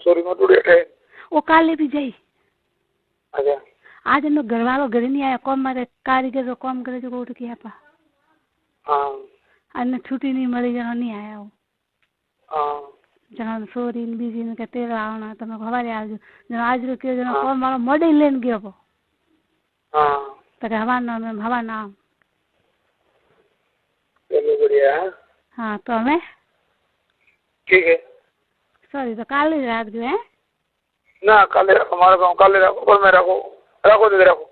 Sorry નો today છે वो काले भी जाई अच्छा आज नो घर वालों घर नहीं आया कॉम मारे कारीगर तो कॉम करे जो उठ के आपा हाँ अन्य छुट्टी नहीं मिली जनो नहीं आया वो हाँ जनो सोरी ने बीजी ने कहते आवना तमे हवारे आवजो जनो आज रो के जनो कॉम वालो मोडे लेन गयो को हाँ तो के हवा ना चलो बढ़िया हाँ तो हमें ठीक है सॉरी तो काले रात गए हैं ना काले रखो हमारा गाँव काले रखो कल में रखो रखो दे रखो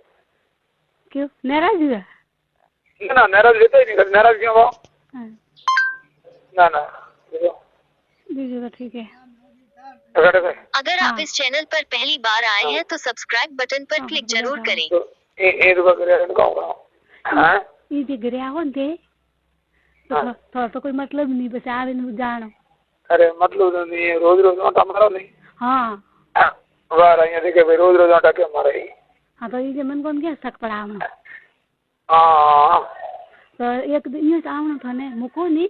क्यों नाराज हुआ ना नाराज रहता ही नहीं नाराज क्यों हो हाँ ना ना बीजू तो ठीक है अगर आप इस चैनल पर पहली बार आए हैं तो सब्सक्राइब बटन पर क्लिक जरूर करें। तो ये तो करे गाँव हाँ ये जे घरे आओ ने तो तो कोई मतलब नहीं बस आवे ने जानो अरे मतलब नहीं रोज रोज आटा मारो नहीं हाँ वाह यहाँ देखे भाई रोज रोज आटा क्यों मारे हाँ तो ये मन कौन क्या सक पड़ा हम हाँ तो एक दिन ये सावण था ने मुको नहीं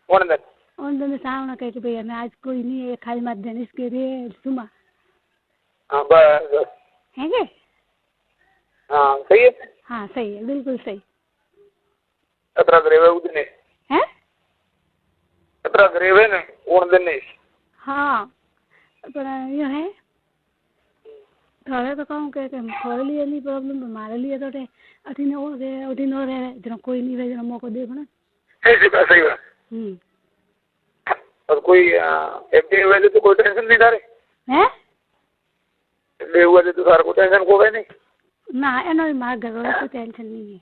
कौन दे उन दिन सावण कह के भैया मैं आज कोई नहीं है खाली मत देने इसके रे सुमा हाँ बस है के हाँ सही है हाँ सही है बिल्कुल सही कतरा ग्रेवे उदने है कतरा ग्रेवे ने उन दिन नहीं हाँ पर ये है थोड़े तो कहूँ के थोड़े लिए नहीं प्रॉब्लम हमारे लिए तो अठीने हो रहे जरा कोई नहीं रहे जरा मौका देखो ना ऐसी बात सही बात और कोई एमडी वाले तो कोई टेंशन नहीं था रे हैं एमडी वाले तो सारा को टेंशन को है नहीं ना एनो मार घर वाला कोई टेंशन नहीं है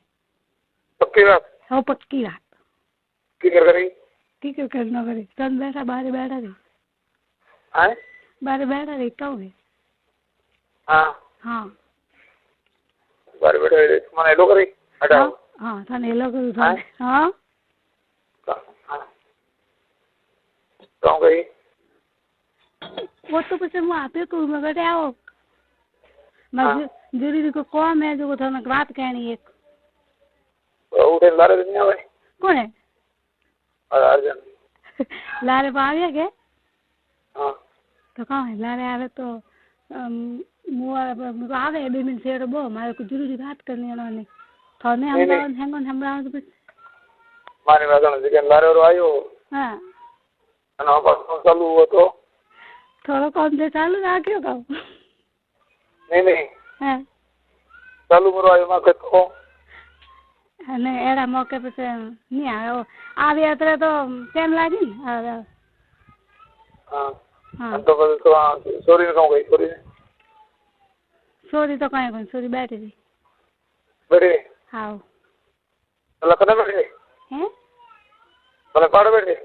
पक्की बात हो पक्की बात की कर रही ठीक है करना करे तन बैठा बाहर बैठा रही हैं बाहर बैठा रही कहो है हाँ हाँ बारे बैठे मैंने लो करी हटाओ हाँ थाने लोग हाँ कौन गई वो तो कुछ मैं आपे को मगर आओ मैं जरूरी को कौन है जो थाने बात कहनी एक उठे लारे नहीं आवे कौन है अर्जन लारे पावे के हाँ तो कौन है लारे आवे तो मुझे आवे 2 मिनट से बो मारे को जरूरी बात करनी है उन्होंने थाने हम तो कुछ माने वाला जगह लारे और आयो हाँ ना पास चालू हुआ तो थोड़ा कौन से चालू रखियो का नहीं हाँ चालू करो आयो मैं कहता हूँ नहीं एड़ा मौके पे से नहीं आयो आवे अतरे तो टाइम लागी न हाँ हाँ तो बस तो सॉरी कहूँ गई सॉरी तो कहीं कौन सॉरी बैठी थी बैठे हाँ मतलब कहाँ बैठे हैं मतलब पहाड़ बैठे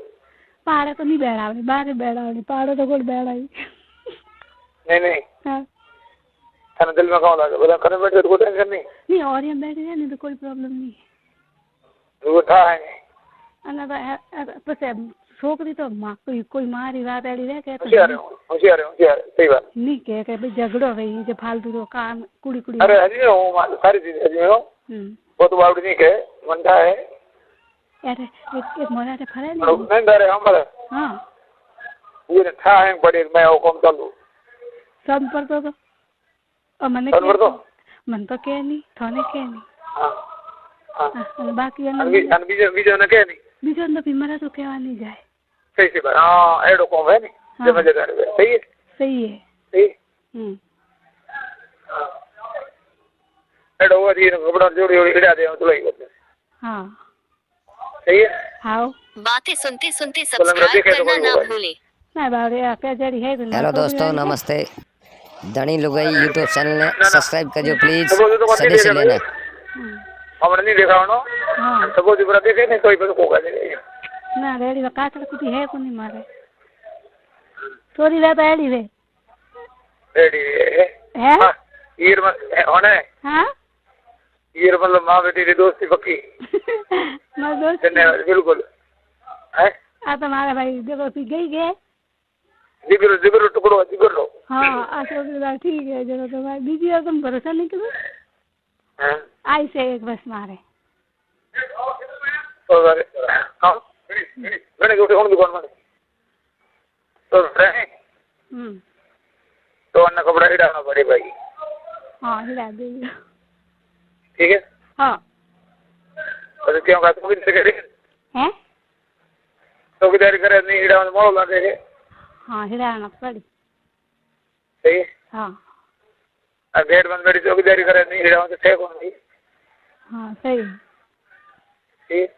पहाड़ तो नहीं बैठावनी बाहर बैठावनी पहाड़ तो कोई बैठा ही नहीं हाँ खाना दिल में कहाँ लगा बोला खाने बैठे तो कोई टेंशन नहीं नहीं और यहाँ बैठे हैं नहीं तो कोई प्रॉब्लम नहीं वो था है अन्ना तो पसे छोकरी तो माँ कोई मारी रात ऐडी रह के होशियार सही बात नहीं के भाई झगड़ो भाई जो फालतू तो काम कुड़ी कुड़ी अरे हजी हूँ सारी चीज हजी हूँ वो तो बावड़ी नहीं के मनता है अरे एक मोरा ते फरे नहीं डरे हम बोले हाँ ये था है बड़े मैं वो कम चालू सब पर तो और मने सब पर तो मन तो के नहीं थाने के नहीं हाँ हाँ बाकी बीजो ने के नहीं बीजो तो बीमारा तो केवा नहीं जाए सही सी बात हाँ एडो कम है नहीं जब जगह सही है सही है सही एडो वो जी कपड़ा जोड़ी जोड़ी इड़ा दे तो लगी होते हाँ सही है हाँ बातें सुनते सुनते सब्सक्राइब करना ना भूलें। ना बारे क्या जड़ी है हेलो दोस्तों नमस्ते धनी लुगाई यूट्यूब चैनल ने सब्सक्राइब करियो प्लीज सदस्य लेना हमने नहीं देखा उन्हों हाँ सबको जिब्रा देखे नहीं कोई पर कोका नहीं ना रेडी का काचड़ कुछ है को नहीं मारे थोड़ी वे तो एडी वे रेडी है ईर होना है हाँ ईर मतलब माँ बेटी की दोस्ती पक्की मैं दोस्त धन्यवाद बिल्कुल है आ तुम्हारा भाई देखो पी गई गए जिगर टुकड़ो जिगर लो हाँ अच्छा ठीक है चलो तो भाई बीजी और तुम भरोसा नहीं करो आई से एक बस मारे हाँ मैंने उठे दुकान में तो तो अन्ना कपड़ा हिड़ाना पड़े भाई। हाँ हिड़ा देगी। ठीक है। हाँ तो क्यों का चौकीदारी करे हैं? चौकीदारी करे नहीं हिड़ा में मोड़ लगे है। हाँ हिड़ाना पड़ी। सही है। हाँ अब गेट बंद मेरी चौकीदारी करे नहीं हिड़ा में तो थे कौन नहीं। हाँ सही। ठीक।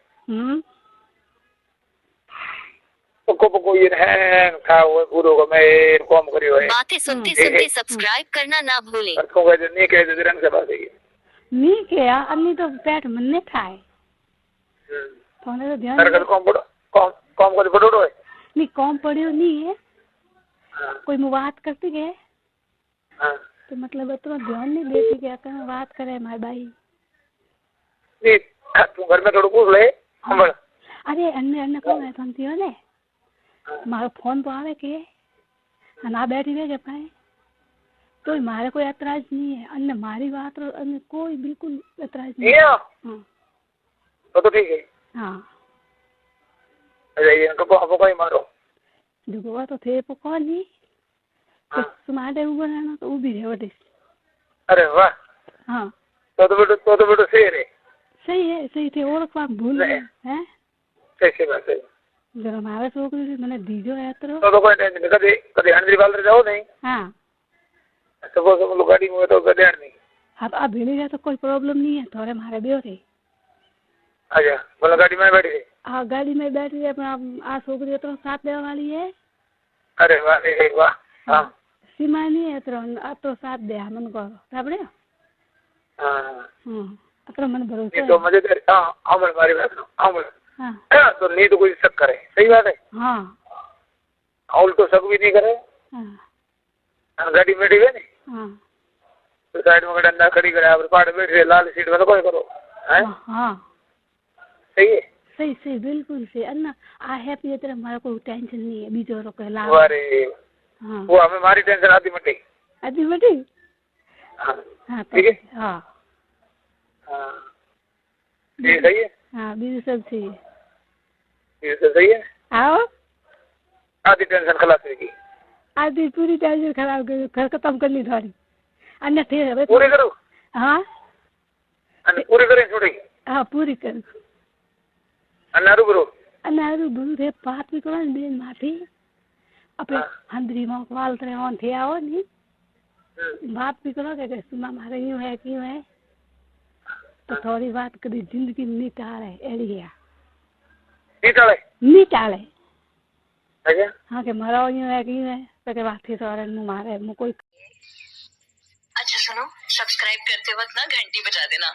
पको ये है था वो पूरो को मैं कॉम करियो है। बातें सुनते सुनते सब्सक्राइब करना ना भूलें। पर को कहे नहीं कहे तो रंग से बात है। नहीं किया अन्नी तो पेट मन थाय फोने तो ध्यान सर कॉम कर पड़ो है। नहीं कॉम पड़ियो नहीं है। कोई मु बात करती के तो मतलब इतना ध्यान नहीं देती कि अगर बात करे हमारे भाई। नहीं तू घर में थोड़ा पूछ ले हम। अरे अन्य कौन है समझी हो ने मारो फोन तो आवे के ना बैठी रहे पाए तो मारे कोई एतराज नहीं है। अन्य मारी बात अन्य कोई बिल्कुल एतराज नहीं है। तो ठीक है। हाँ अरे ये इनको को कोई मारो दुगवा तो थे पको नहीं तो तुम्हारे ऊपर है ना तो वो भी है वो। अरे वाह। हाँ तो बेटो सही है सही थे और बात भूल गए हैं। सही बात है। जरा मारे छोकरी मैंने दीजो है तो कोई टेंशन कदे कदे हंड्री वाल जाओ नहीं। हाँ सपोज हम लोग गाड़ी में तो कदे नहीं। हाँ तो अब भेड़ी जाए तो कोई प्रॉब्लम नहीं है थोड़े मारे भी हो रहे। अच्छा बोला गाड़ी में बैठी है। हाँ गाड़ी में बैठी है अपना आ छोकरी तो साथ देने वाली है। अरे वाह वाह। हाँ सीमा नहीं है तो साथ दे मन को आपने। हाँ अपना मन भरोसा तो मजे हम हमारी बात हम हाँ तो नहीं तो कोई शक करे। सही बात है। हाँ और तो शक भी नहीं करे। हाँ गाड़ी में बैठी है नहीं। हाँ तो साइड में डंडा खड़ी करे आप पहाड़ बैठ रहे लाल सीट में तो कोई करो हैं। हाँ सही है। सही बिल्कुल सही अन्ना आ हैप्पी तरह हमारा कोई टेंशन नहीं है बीजो रो के ला। अरे हाँ वो हमें हमारी टेंशन आती मटी। आदि बेटी। हाँ ठीक है। हाँ ये सही है। हाँ बीजू सब सही है। ये तो सही है। आओ आधी टेंशन खलास होगी। आधी पूरी टेंशन खराब कर घर खत्म करनी थोड़ी अन्य थे है पूरी करो। हाँ पूरी करें छोड़ी। हाँ पूरी कर अन्नारू करो अन्नारू बुरु थे बात भी करो दिन माथी अपने हंदरी में वाल तरह ऑन थे आओ नहीं बात भी करो कि सुमा मारे यूं है क्यों है तो थोड़ी बात करी जिंदगी नहीं टाले एरिया नहीं टाले। अच्छा हाँ के मरो यूं है क्यों है तो के बात थी सारे मुँह मारे मुँह कोई। अच्छा सुनो सब्सक्राइब करते वक्त ना घंटी बजा देना।